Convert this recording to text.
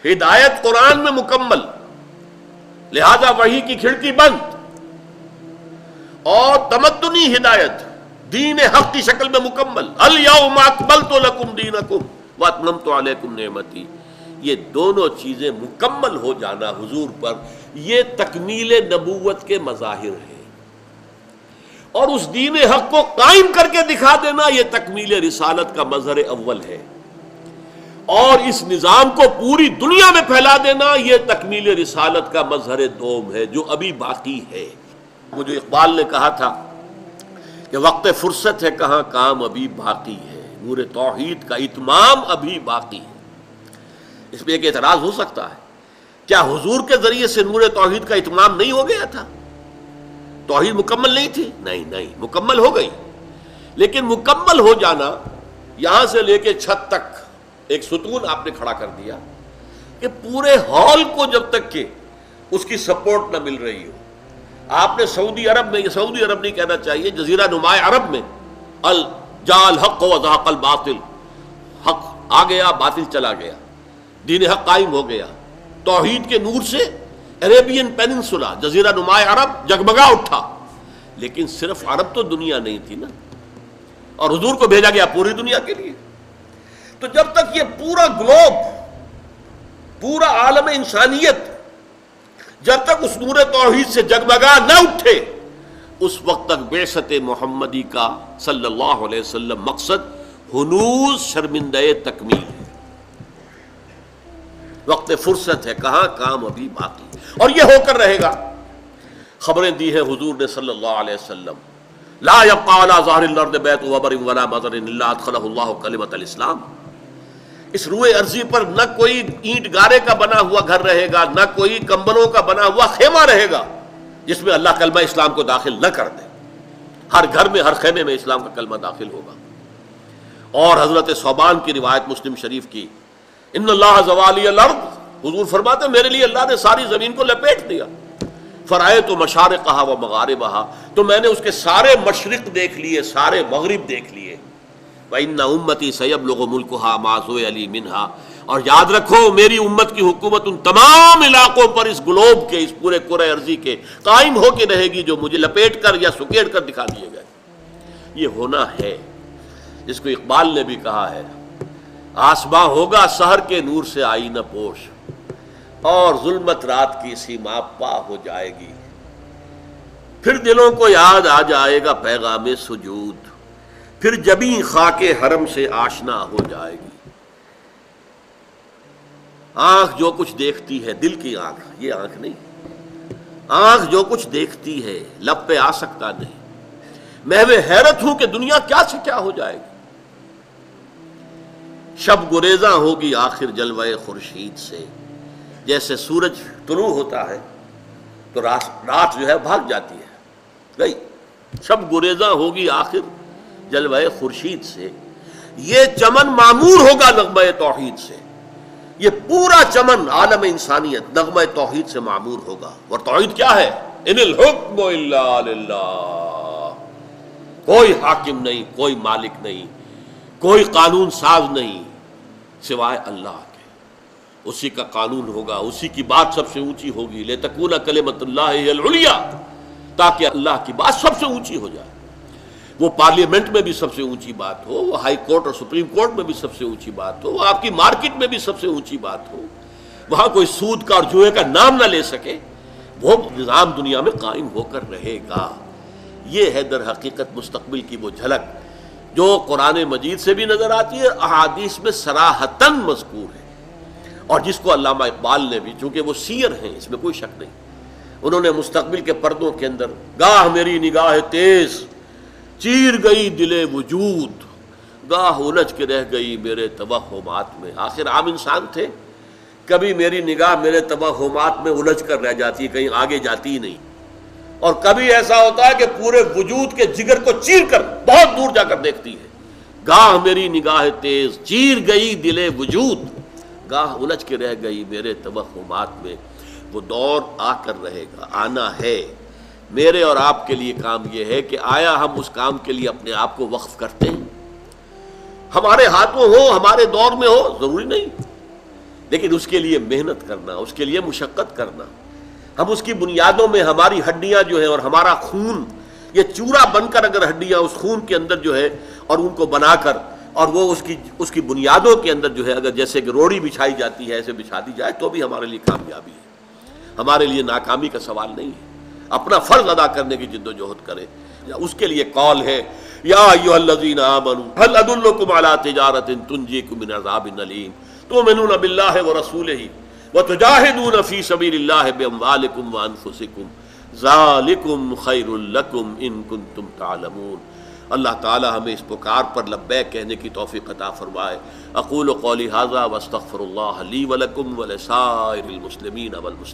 ہدایت قرآن میں مکمل، لہذا وحی کی کھڑکی بند، اور تمدنی ہدایت دین حق کی شکل میں مکمل، الیوم اکملت لکم دینکم واتممت علیکم نعمتی، یہ دونوں چیزیں مکمل ہو جانا حضور پر، یہ تکمیل نبوت کے مظاہر ہیں، اور اس دین حق کو قائم کر کے دکھا دینا یہ تکمیل رسالت کا مظہر اول ہے، اور اس نظام کو پوری دنیا میں پھیلا دینا یہ تکمیل رسالت کا مظہر دوم ہے جو ابھی باقی ہے۔ وہ جو اقبال نے کہا تھا کہ وقت فرصت ہے کہاں کام ابھی باقی ہے، نور توحید کا اتمام ابھی باقی ہے۔ اس میں ایک اعتراض ہو سکتا ہے، کیا حضور کے ذریعے سے نور توحید کا اتمام نہیں ہو گیا تھا؟ توحید مکمل نہیں تھی؟ نہیں، مکمل ہو گئی، لیکن مکمل ہو جانا یہاں سے لے کے چھت تک ایک ستون آپ نے کھڑا کر دیا کہ پورے ہال کو جب تک کہ اس کی سپورٹ نہ مل رہی ہو، آپ نے سعودی عرب میں، یہ سعودی عرب نہیں کہنا چاہیے، جزیرہ نماء عرب میں جاء الحق وزهق الباطل، حق آ گیا باطل چلا گیا، دین حق قائم ہو گیا، توحید کے نور سے عربین پیننسولا جزیرہ نماء عرب جگمگا اٹھا، لیکن صرف عرب تو دنیا نہیں تھی نا، اور حضور کو بھیجا گیا پوری دنیا کے لیے۔ تو جب تک یہ پورا گلوب، پورا عالم انسانیت جب تک اس نور توحید سے جگمگا نہ اٹھے، اس وقت تک بعثت محمدی کا صلی اللہ علیہ وسلم مقصد ہنوز شرمندہ تکمیل ہے، وقت فرصت ہے کہاں کام ابھی باقی، اور یہ ہو کر رہے گا۔ خبریں دی ہیں حضور نے صلی اللہ علیہ وسلم، لا يبقى على ظهر الارض بیت وبر ولا مضر الا ادخله الله کلمۃ الاسلام، اس روئے ارضی پر نہ کوئی اینٹ گارے کا بنا ہوا گھر رہے گا، نہ کوئی کمبلوں کا بنا ہوا خیمہ رہے گا جس میں اللہ کلمہ اسلام کو داخل نہ کر دے، ہر گھر میں، ہر خیمے میں اسلام کا کلمہ داخل ہوگا۔ اور حضرت ثوبان کی روایت مسلم شریف کی، ان اللہ زوالی الارض، حضور فرماتے ہیں میرے لیے اللہ نے ساری زمین کو لپیٹ دیا، فرائے تو مشارقہا و مغاربہا، تو میں نے اس کے سارے مشرق دیکھ لیے، سارے مغرب دیکھ لیے، وَإِنَّ أُمَّتِي سَيَبْلُغُ مُلْكُهَا مَا زُوِّيَ لِي مِنْهَا، اور یاد رکھو میری امت کی حکومت ان تمام علاقوں پر، اس گلوب کے، اس پورے کرۂ ارضی کے قائم ہو کے رہے گی جو مجھے لپیٹ کر یا سکیڑ کر دکھا دیے گئے۔ یہ ہونا ہے، جس کو اقبال نے بھی کہا ہے، آسماں ہوگا سحر کے نور سے آئینہ پوش، اور ظلمت رات کی سیما پا ہو جائے گی، پھر دلوں کو یاد آ جائے گا پیغام سجود، پھر جبیں خاک حرم سے آشنا ہو جائے گی۔ آنکھ جو کچھ دیکھتی ہے، دل کی آنکھ، یہ آنکھ نہیں، آنکھ جو کچھ دیکھتی ہے لب پہ آ سکتا نہیں، محو حیرت ہوں کہ دنیا کیا سے کیا ہو جائے گی، شب گریزاں ہوگی آخر جلوہ خورشید سے، جیسے سورج طلوع ہوتا ہے تو رات جو ہے بھاگ جاتی ہے، گئی، شب گریزاں ہوگی آخر جلوہ خورشید سے، یہ چمن معمور ہوگا نغمہ توحید سے، یہ پورا چمن عالم انسانیت نغمہ توحید سے معمور ہوگا۔ اور توحید کیا ہے؟ ان الحکم الا للہ، کوئی حاکم نہیں، کوئی مالک نہیں، کوئی قانون ساز نہیں سوائے اللہ کے، اسی کا قانون ہوگا، اسی کی بات سب سے اونچی ہوگی، لتکون کلمۃ اللہ ہی العلیٰ، تاکہ اللہ کی بات سب سے اونچی ہو جائے، وہ پارلیمنٹ میں بھی سب سے اونچی بات ہو، وہ ہائی کورٹ اور سپریم کورٹ میں بھی سب سے اونچی بات ہو، وہ آپ کی مارکیٹ میں بھی سب سے اونچی بات ہو، وہاں کوئی سود کا اور جوئے کا نام نہ لے سکے، وہ نظام دنیا میں قائم ہو کر رہے گا۔ یہ ہے در حقیقت مستقبل کی وہ جھلک جو قرآن مجید سے بھی نظر آتی ہے، احادیث میں صراحتاً مذکور ہے، اور جس کو علامہ اقبال نے بھی، چونکہ وہ سیر ہیں اس میں کوئی شک نہیں، انہوں نے مستقبل کے پردوں کے اندر گاہ میری نگاہ تیز چیر گئی دل وجود، گاہ الجھ کے رہ گئی میرے توہمات میں، آخر عام انسان تھے، کبھی میری نگاہ میرے توہمات میں الجھ کر رہ جاتی ہے، کہیں آگے جاتی ہی نہیں، اور کبھی ایسا ہوتا ہے کہ پورے وجود کے جگر کو چیر کر بہت دور جا کر دیکھتی ہے، گاہ میری نگاہ تیز چیر گئی دل وجود، گاہ الجھ کے رہ گئی میرے توہمات میں۔ وہ دور آ کر رہے گا، آنا ہے۔ میرے اور آپ کے لیے کام یہ ہے کہ آیا ہم اس کام کے لیے اپنے آپ کو وقف کرتے ہیں؟ ہمارے ہاتھوں ہو، ہمارے دور میں ہو، ضروری نہیں، لیکن اس کے لیے محنت کرنا، اس کے لیے مشقت کرنا. ہم اس کی بنیادوں میں ہماری ہڈیاں جو ہے اور ہمارا خون، یہ چورا بن کر اگر ہڈیاں اس خون کے اندر جو ہے اور ان کو بنا کر اور وہ اس کی بنیادوں کے اندر جو ہے اگر جیسے کہ روڑی بچھائی جاتی ہے ایسے بچھا دی جائے تو بھی ہمارے لیے کامیابی ہے، ہمارے لیے ناکامی کا سوال نہیں ہے. اپنا فرض ادا کرنے کی جد و جہد کریں. اس کے لیے قول ہے یا ایھا الذین آمنوا هل ادلکم علی تجارۃ تنجیکم من عذاب الیم تؤمنون باللہ ورسولہ وتجاہدون فی سبیل اللہ باموالکم وانفسکم ذالکم خیر لکم ان کنتم تعلمون. اللہ تعالی ہمیں اس پکار پر لبیک کہنے کی توفیق عطا فرمائے. اقول قولی ھذا واستغفر اللہ لی ولکم ولسائر المسلمین والمسلمات.